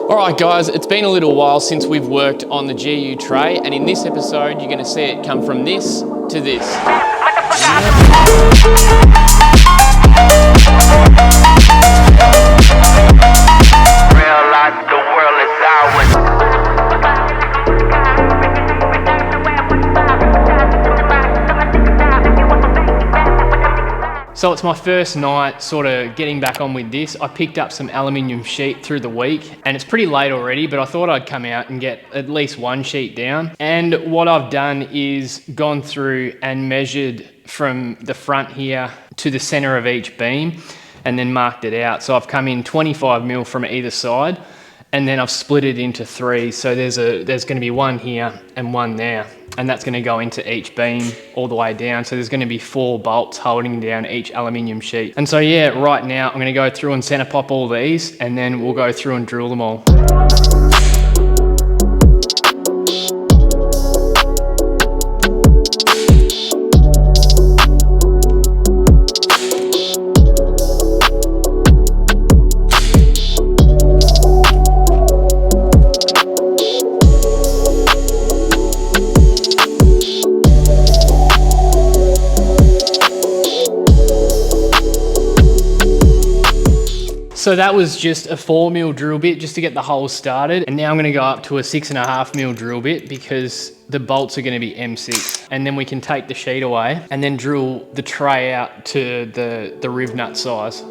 Alright guys, it's been a little while since we've worked on the GU tray, and in this episode you're going to see it come from this to this. Realize the world is ours. So it's my first night sort of getting back on with this. I picked up some aluminium sheet through the week and it's pretty late already, but I thought I'd come out and get at least one sheet down. And what I've done is gone through and measured from the front here to the center of each beam and then marked it out. So I've come in 25 mil from either side and then I've split it into three. So there's going to be one here and one there. And that's going to go into each beam all the way down. So there's going to be 4 bolts holding down each aluminium sheet. And so yeah, right now I'm going to go through and center pop all these and then we'll go through and drill them all. So that was just a 4 mil drill bit just to get the hole started. And now I'm gonna go up to a 6.5 mil drill bit because the bolts are gonna be M6. And then we can take the sheet away and then drill the tray out to the riv nut size.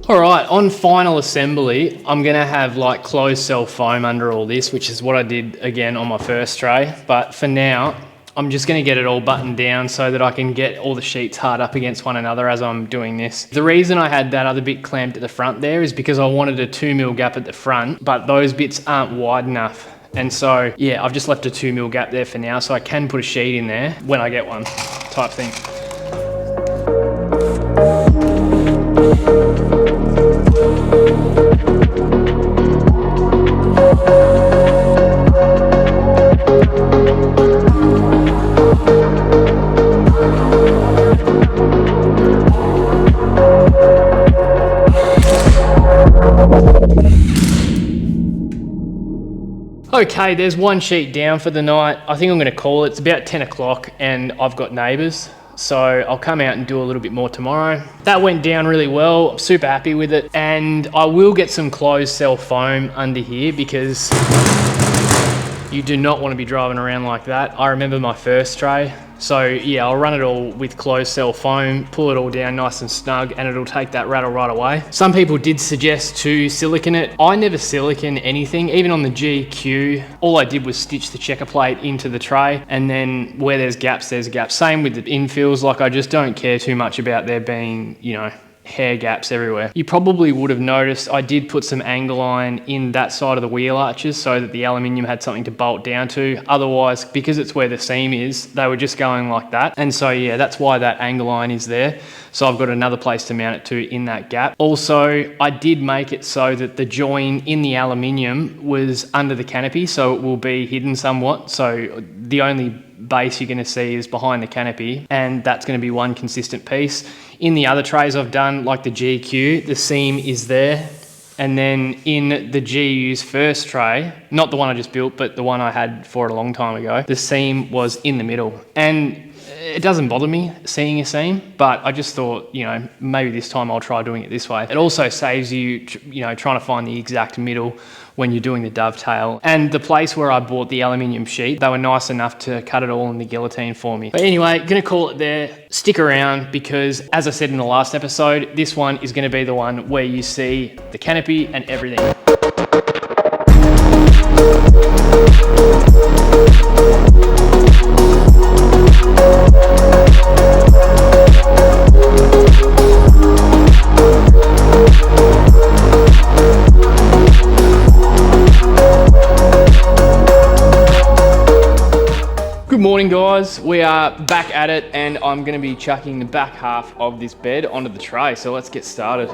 Alright, on final assembly, I'm going to have like closed cell foam under all this, which is what I did again on my first tray. But for now, I'm just going to get it all buttoned down so that I can get all the sheets hard up against one another as I'm doing this. The reason I had that other bit clamped at the front there is because I wanted a 2 mil gap at the front, but those bits aren't wide enough. And so, yeah, I've just left a 2 mil gap there for now, so I can put a sheet in there when I get one type thing. Okay, there's one sheet down for the night. I think I'm going to call it. It's about 10 o'clock and I've got neighbours. So I'll come out and do a little bit more tomorrow. That went down really well. I'm super happy with it. And I will get some closed cell foam under here because you do not want to be driving around like that. I remember my first tray. So yeah, I'll run it all with closed cell foam, pull it all down nice and snug, and it'll take that rattle right away. Some people did suggest to silicone it. I never silicone anything, even on the GQ. All I did was stitch the checker plate into the tray, and then where there's gaps, there's gaps. Same with the infills, like I just don't care too much about there being, you know, hair gaps everywhere. You probably would have noticed I did put some angle iron in that side of the wheel arches so that the aluminium had something to bolt down to. Otherwise, because it's where the seam is, they were just going like that. And so yeah, that's why that angle iron is there. So I've got another place to mount it to in that gap. Also, I did make it so that the join in the aluminium was under the canopy, so it will be hidden somewhat. So the only base you're going to see is behind the canopy, and that's going to be one consistent piece. In the other trays I've done, like the GQ, the seam is there. And then in the GU's first tray, not the one I just built, but the one I had for it a long time ago, the seam was in the middle. And it doesn't bother me seeing a seam, but I just thought, you know, maybe this time I'll try doing it this way. It also saves you, you know, trying to find the exact middle when you're doing the dovetail. And the place where I bought the aluminium sheet, they were nice enough to cut it all in the guillotine for me. But anyway, gonna call it there. Stick around because, as I said in the last episode, this one is gonna be the one where you see the canopy and everything. Good morning guys, we are back at it and I'm going to be chucking the back half of this bed onto the tray, so let's get started.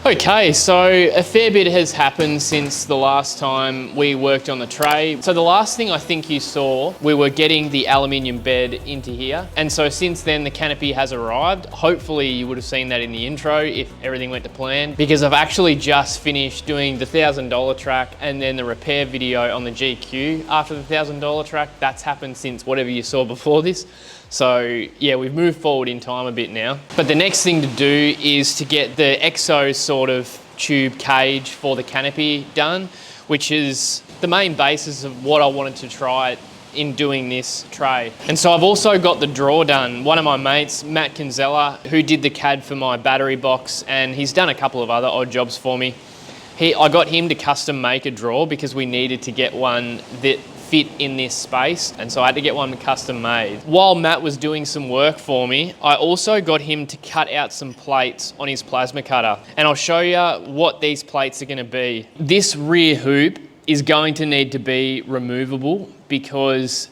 Okay, so a fair bit has happened since the last time we worked on the tray. So the last thing I think you saw, we were getting the aluminium bed into here. And so since then the canopy has arrived. Hopefully you would have seen that in the intro if everything went to plan, because I've actually just finished doing the $1,000 track and then the repair video on the GQ after the $1,000 track. That's happened since whatever you saw before this. So yeah, we've moved forward in time a bit now. But the next thing to do is to get the EXO sort of tube cage for the canopy done, which is the main basis of what I wanted to try in doing this tray. And so I've also got the drawer done. One of my mates, Matt Kinsella, who did the CAD for my battery box, and he's done a couple of other odd jobs for me. I got him to custom make a drawer because we needed to get one that fit in this space, and so I had to get one custom made. While Matt was doing some work for me, I also got him to cut out some plates on his plasma cutter, and I'll show you what these plates are going to be. This rear hoop is going to need to be removable because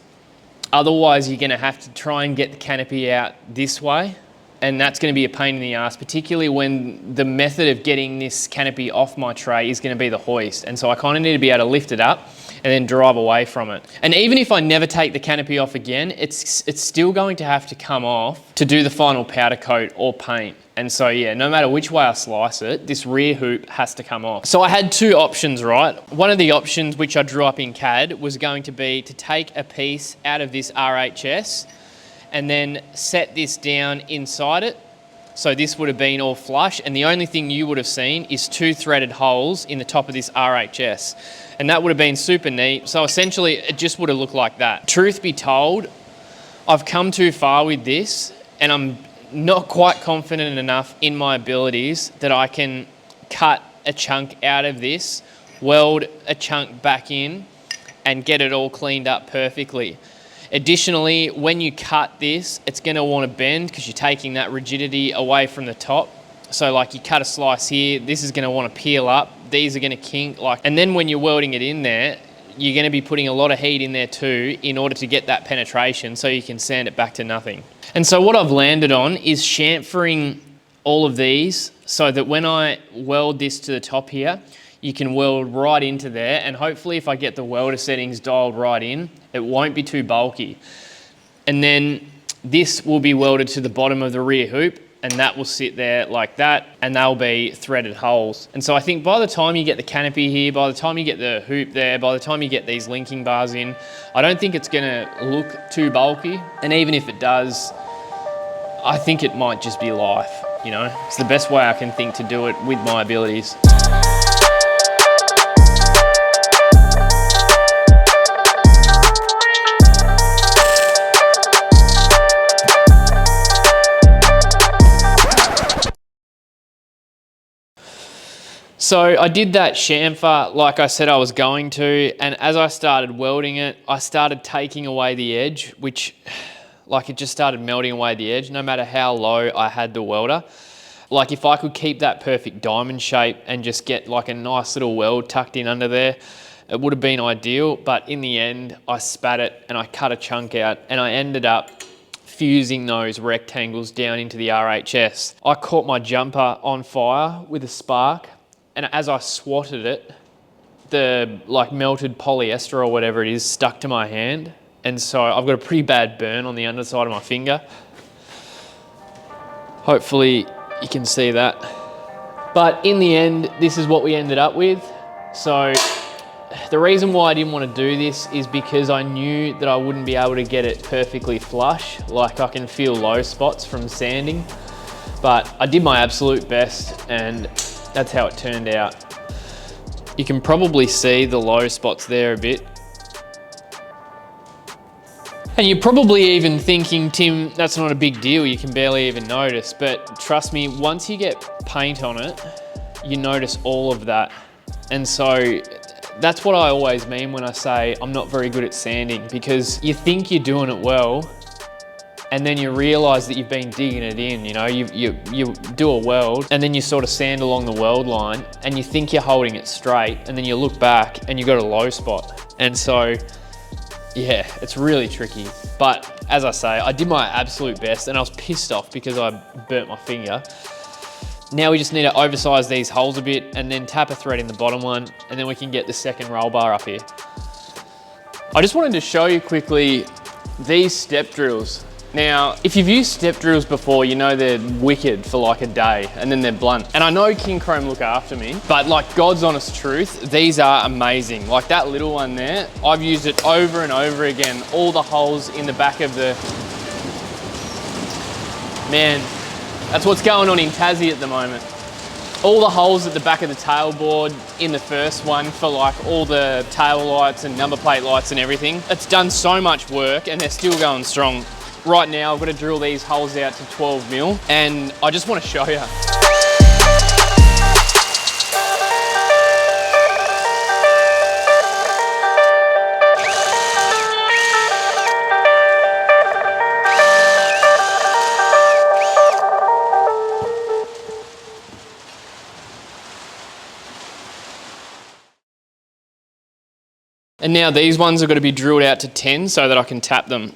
otherwise you're going to have to try and get the canopy out this way, and that's going to be a pain in the ass, particularly when the method of getting this canopy off my tray is going to be the hoist. And so I kind of need to be able to lift it up and then drive away from it. And even if I never take the canopy off again, it's still going to have to come off to do the final powder coat or paint. And so yeah, no matter which way I slice it, this rear hoop has to come off. So I had two options, right? One of the options which I drew up in CAD was going to be to take a piece out of this RHS and then set this down inside it. So this would have been all flush, and the only thing you would have seen is two threaded holes in the top of this RHS. And that would have been super neat. So essentially it just would have looked like that. Truth be told, I've come too far with this and I'm not quite confident enough in my abilities that I can cut a chunk out of this, weld a chunk back in and get it all cleaned up perfectly. Additionally, when you cut this, it's going to want to bend because you're taking that rigidity away from the top. So like you cut a slice here, this is going to want to peel up. These are going to kink, and then when you're welding it in there, you're going to be putting a lot of heat in there too in order to get that penetration so you can sand it back to nothing. And so what I've landed on is chamfering all of these so that when I weld this to the top here, you can weld right into there, and hopefully if I get the welder settings dialed right in, it won't be too bulky. And then this will be welded to the bottom of the rear hoop, and that will sit there like that, and they'll be threaded holes. And so I think by the time you get the canopy here, by the time you get the hoop there, by the time you get these linking bars in, I don't think it's gonna look too bulky. And even if it does, I think it might just be life, you know? It's the best way I can think to do it with my abilities. So I did that chamfer like I said I was going to, and as I started welding it, I started taking away the edge, which like it just started melting away the edge no matter how low I had the welder. Like if I could keep that perfect diamond shape and just get like a nice little weld tucked in under there, it would have been ideal, but in the end I spat it and I cut a chunk out and I ended up fusing those rectangles down into the RHS. I caught my jumper on fire with a spark, and as I swatted it, the like melted polyester or whatever it is stuck to my hand. And so I've got a pretty bad burn on the underside of my finger. Hopefully you can see that. But in the end, this is what we ended up with. So the reason why I didn't want to do this is because I knew that I wouldn't be able to get it perfectly flush. Like I can feel low spots from sanding, but I did my absolute best and that's how it turned out. You can probably see the low spots there a bit. And you're probably even thinking, Tim, that's not a big deal, you can barely even notice. But trust me, once you get paint on it, you notice all of that. And so that's what I always mean when I say I'm not very good at sanding, because you think you're doing it well, and then you realize that you've been digging it in, you know, you do a weld and then you sort of sand along the weld line and you think you're holding it straight, and then you look back and you got a low spot. And so, yeah, it's really tricky. But as I say, I did my absolute best and I was pissed off because I burnt my finger. Now we just need to oversize these holes a bit and then tap a thread in the bottom one, and then we can get the second roll bar up here. I just wanted to show you quickly these step drills. Now, if you've used step drills before, you know they're wicked for like a day and then they're blunt. And I know King Chrome look after me, but like God's honest truth, these are amazing. Like that little one there, I've used it over and over again. All the holes in the back of the, man, that's what's going on in Tassie at the moment. All the holes at the back of the tailboard in the first one for like all the tail lights and number plate lights and everything. It's done so much work and they're still going strong. Right now, I've got to drill these holes out to 12 mil, and I just want to show you. And now these ones are going to be drilled out to 10 so that I can tap them.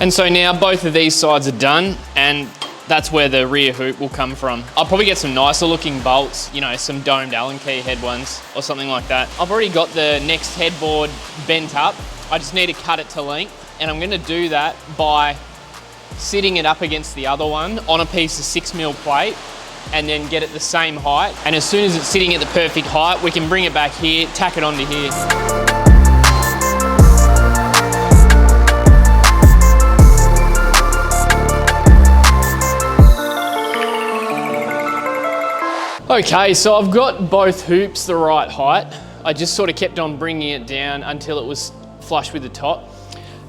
And so now both of these sides are done, and that's where the rear hoop will come from. I'll probably get some nicer looking bolts, you know, some domed Allen key head ones or something like that. I've already got the next headboard bent up. I just need to cut it to length, and I'm gonna do that by sitting it up against the other one on a piece of 6mm plate, and then get it the same height. And as soon as it's sitting at the perfect height, we can bring it back here, tack it onto here. Okay, so I've got both hoops the right height. I just sort of kept on bringing it down until it was flush with the top.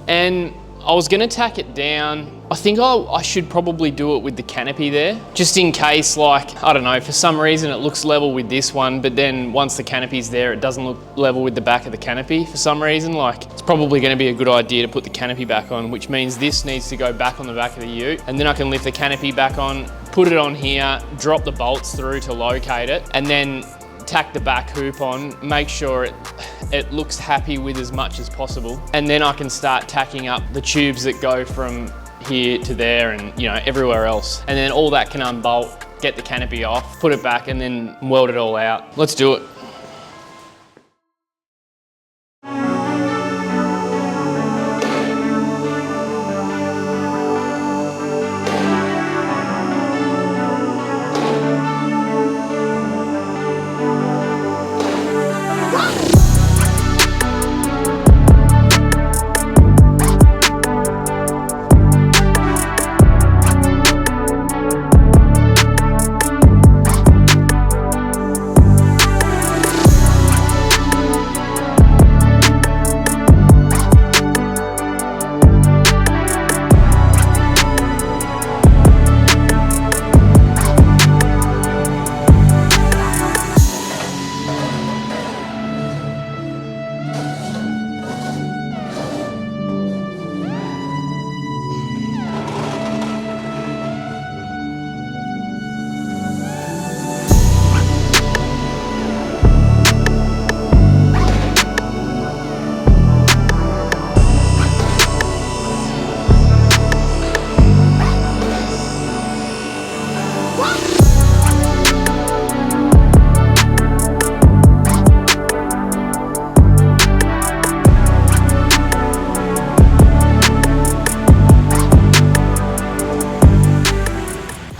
And I was gonna tack it down. I think I should probably do it with the canopy there, just in case, like, I don't know, for some reason it looks level with this one, but then once the canopy's there, it doesn't look level with the back of the canopy for some reason. Like, it's probably gonna be a good idea to put the canopy back on, which means this needs to go back on the back of the ute, and then I can lift the canopy back on, put it on here, drop the bolts through to locate it, and then tack the back hoop on, make sure it looks happy with as much as possible. And then I can start tacking up the tubes that go from here to there and, you know, everywhere else. And then all that can unbolt, get the canopy off, put it back, and then weld it all out. Let's do it.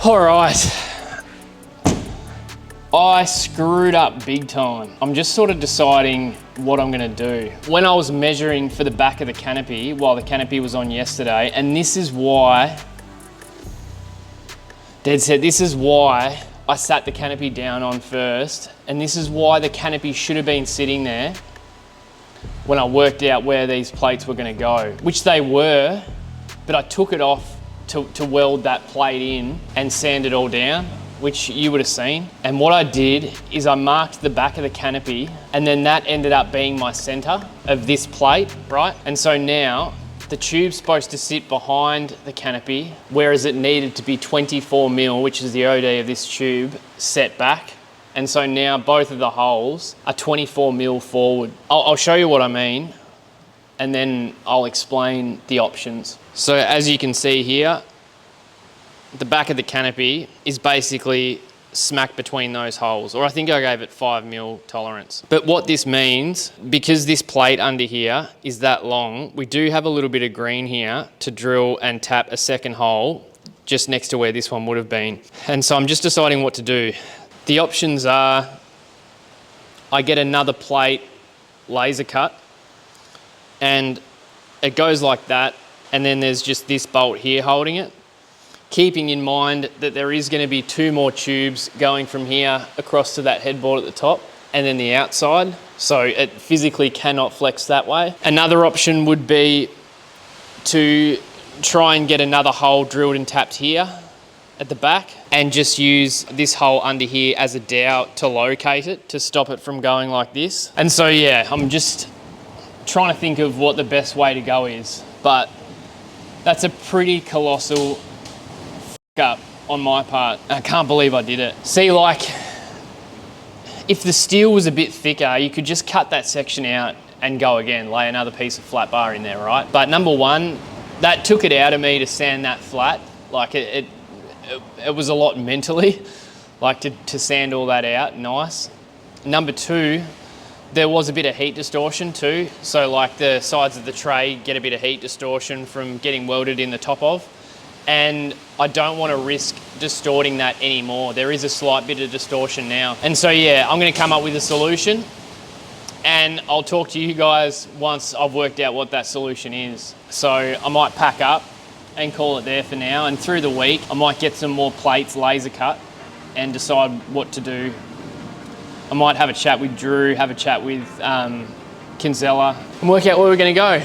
All right, I screwed up big time. I'm just sort of deciding what I'm gonna do. When I was measuring for the back of the canopy, while the canopy was on yesterday, and this is why, Dad said, this is why I sat the canopy down on first, and this is why the canopy should have been sitting there when I worked out where these plates were gonna go, which they were, but I took it off to weld that plate in and sand it all down, which you would have seen. And what I did is I marked the back of the canopy, and then that ended up being my center of this plate, right? And so now the tube's supposed to sit behind the canopy, whereas it needed to be 24 mil, which is the OD of this tube, set back. And so now both of the holes are 24 mil forward. I'll show you what I mean, and then I'll explain the options. So as you can see here, the back of the canopy is basically smack between those holes, or I think I gave it 5 mil tolerance. But what this means, because this plate under here is that long, we do have a little bit of green here to drill and tap a second hole just next to where this one would have been. And so I'm just deciding what to do. The options are, I get another plate laser cut, and it goes like that, and then there's just this bolt here holding it, keeping in mind that there is going to be 2 more tubes going from here across to that headboard at the top, and then the outside, so it physically cannot flex that way. Another option would be to try and get another hole drilled and tapped here at the back, and just use this hole under here as a dowel to locate it, to stop it from going like this. And so yeah, I'm just trying to think of what the best way to go is, but that's a pretty colossal up on my part. I can't believe I did it. See, like, if the steel was a bit thicker, you could just cut that section out and go again, lay another piece of flat bar in there, right? But number one, that took it out of me to sand that flat. Like it was a lot mentally, like to sand all that out nice. Number two, there was a bit of heat distortion too. So like the sides of the tray get a bit of heat distortion from getting welded in the top of. And I don't want to risk distorting that anymore. There is a slight bit of distortion now. And so yeah, I'm going to come up with a solution, and I'll talk to you guys once I've worked out what that solution is. So I might pack up and call it there for now, and through the week I might get some more plates laser cut and decide what to do. I might have a chat with Drew, have a chat with Kinsella, and work out where we're going to go.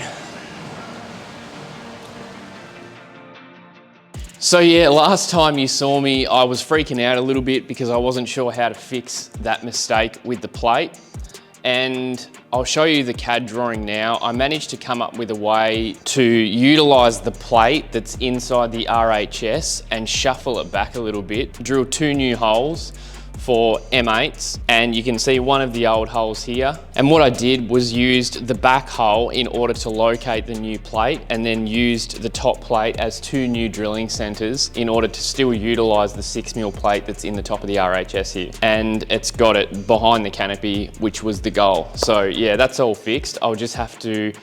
So yeah, last time you saw me, I was freaking out a little bit because I wasn't sure how to fix that mistake with the plate. And I'll show you the CAD drawing now. I managed to come up with a way to utilize the plate that's inside the RHS and shuffle it back a little bit. Drill 2 new holes for M8s, and you can see one of the old holes here. And what I did was used the back hole in order to locate the new plate, and then used the top plate as 2 new drilling centers in order to still utilize the 6mm plate that's in the top of the RHS here. And it's got it behind the canopy, which was the goal. So yeah, that's all fixed. I'll just have to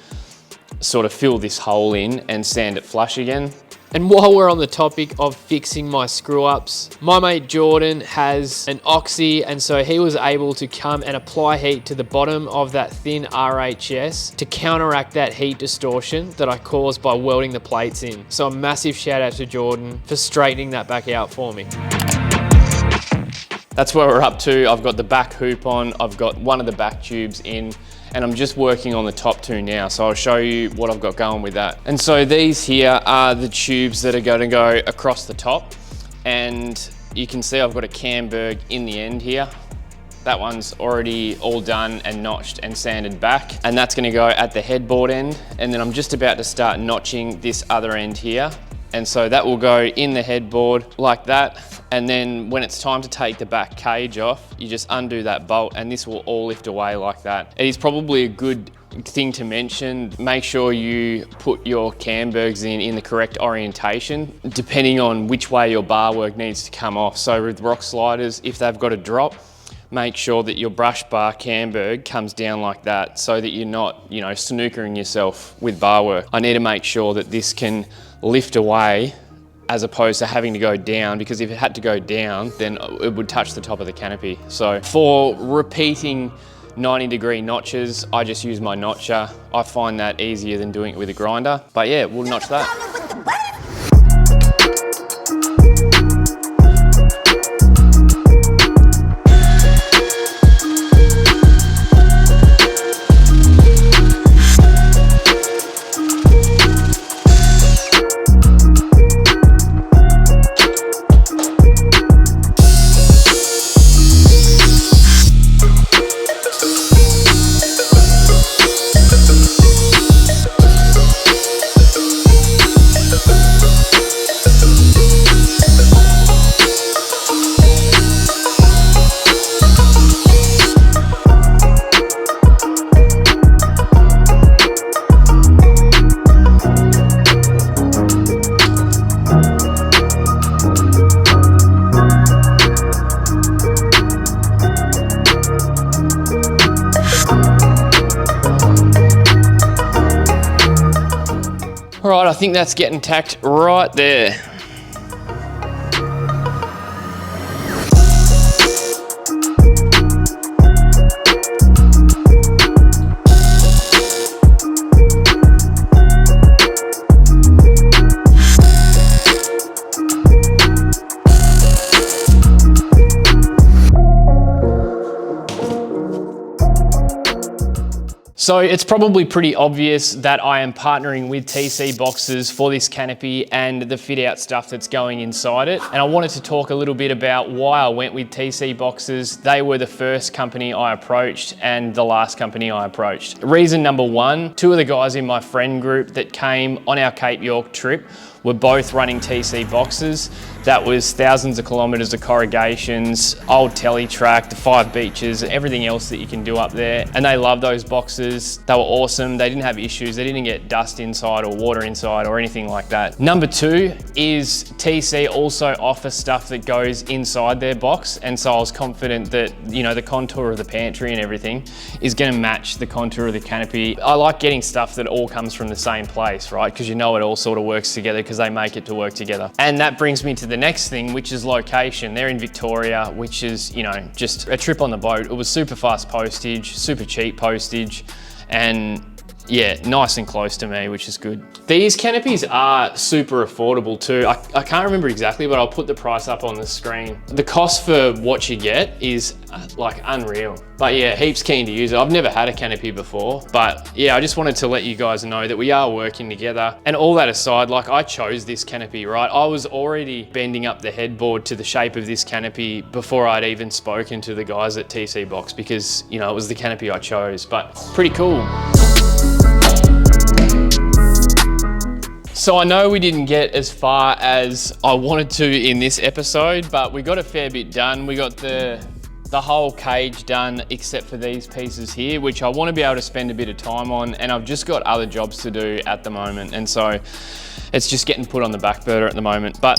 sort of fill this hole in and sand it flush again. And while we're on the topic of fixing my screw ups, my mate Jordan has an oxy, and so he was able to come and apply heat to the bottom of that thin RHS to counteract that heat distortion that I caused by welding the plates in. So a massive shout out to Jordan for straightening that back out for me. That's where we're up to. I've got the back hoop on, I've got one of the back tubes in, and I'm just working on the top 2 now. So I'll show you what I've got going with that. And so these here are the tubes that are going to go across the top. And you can see I've got a camberg in the end here. That one's already all done and notched and sanded back. And that's going to go at the headboard end. And then I'm just about to start notching this other end here. And so that will go in the headboard like that. And then when it's time to take the back cage off, you just undo that bolt and this will all lift away like that. It is probably a good thing to mention. Make sure you put your cambergs in the correct orientation, depending on which way your bar work needs to come off. So with rock sliders, if they've got a drop, make sure that your brush bar camberg comes down like that so that you're not, snookering yourself with bar work. I need to make sure that this can lift away as opposed to having to go down, because if it had to go down, then it would touch the top of the canopy. So for repeating 90-degree notches, I just use my notcher. I find that easier than doing it with a grinder. But yeah, we'll notch that. All right, I think that's getting tacked right there. So it's probably pretty obvious that I am partnering with TC Boxes for this canopy and the fit out stuff that's going inside it. And I wanted to talk a little bit about why I went with TC Boxes. They were the first company I approached and the last company I approached. Reason number 1, 2 of the guys in my friend group that came on our Cape York trip were both running TC Boxes. That was thousands of kilometers of corrugations, old telly track, the 5 beaches, everything else that you can do up there. And they love those boxes. They were awesome. They didn't have issues. They didn't get dust inside or water inside or anything like that. Number 2 is TC also offers stuff that goes inside their box. And so I was confident that, the contour of the pantry and everything is gonna match the contour of the canopy. I like getting stuff that all comes from the same place, right? Because it all sort of works together because they make it to work together. And that brings me to the next thing, which is location. They're in Victoria, which is, just a trip on the boat. It was super fast postage, super cheap postage, and yeah, nice and close to me, which is good. These canopies are super affordable too. I can't remember exactly, but I'll put the price up on the screen. The cost for what you get is like unreal. But yeah, heaps keen to use it. I've never had a canopy before, but yeah, I just wanted to let you guys know that we are working together. And all that aside, like I chose this canopy, right? I was already bending up the headboard to the shape of this canopy before I'd even spoken to the guys at TC Box, because you know, it was the canopy I chose, but pretty cool. So I know we didn't get as far as I wanted to in this episode, but we got a fair bit done. We got the whole cage done except for these pieces here, which I want to be able to spend a bit of time on, and I've just got other jobs to do at the moment, and so it's just getting put on the back burner at the moment. But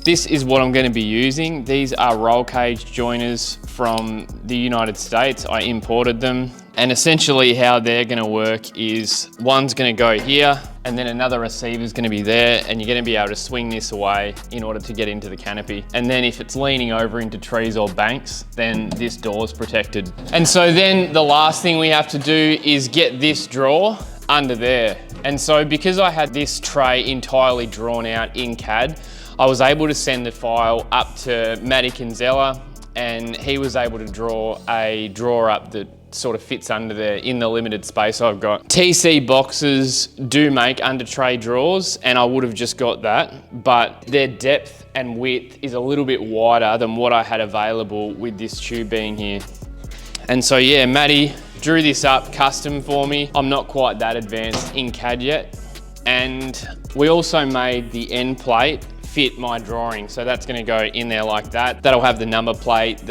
this is what I'm going to be using. These are roll cage joiners from the United States. I imported them, and essentially how they're going to work is one's going to go here, and then another receiver is going to be there, and you're going to be able to swing this away in order to get into the canopy. And then if it's leaning over into trees or banks, then this door is protected. And so then the last thing we have to do is get this drawer under there. And so because I had this tray entirely drawn out in CAD, I was able to send the file up to Matty Kinsella, and he was able to draw a drawer up that sort of fits under there in the limited space I've got. TC Boxes do make under tray drawers, and I would have just got that, but their depth and width is a little bit wider than what I had available with this tube being here. And so yeah, Matty drew this up custom for me. I'm not quite that advanced in CAD yet. And we also made the end plate fit my drawing. So that's gonna go in there like that. That'll have the number plate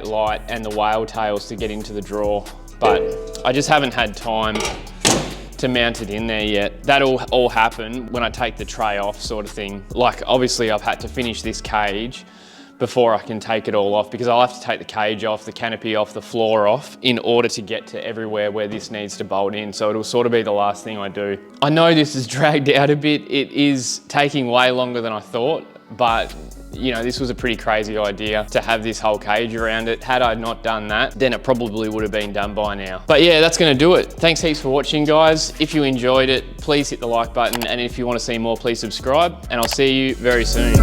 light and the whale tails to get into the drawer. But I just haven't had time to mount it in there yet. That'll all happen when I take the tray off, sort of thing. Like obviously I've had to finish this cage before I can take it all off, because I'll have to take the cage off, the canopy off, the floor off in order to get to everywhere where this needs to bolt in. So it'll sort of be the last thing I do. I know this is dragged out a bit. It is taking way longer than I thought, but you know, this was a pretty crazy idea to have this whole cage around it. Had I not done that, then it probably would have been done by now. But yeah, that's gonna do it. Thanks heaps for watching, guys. If you enjoyed it, please hit the like button. And if you wanna see more, please subscribe, and I'll see you very soon.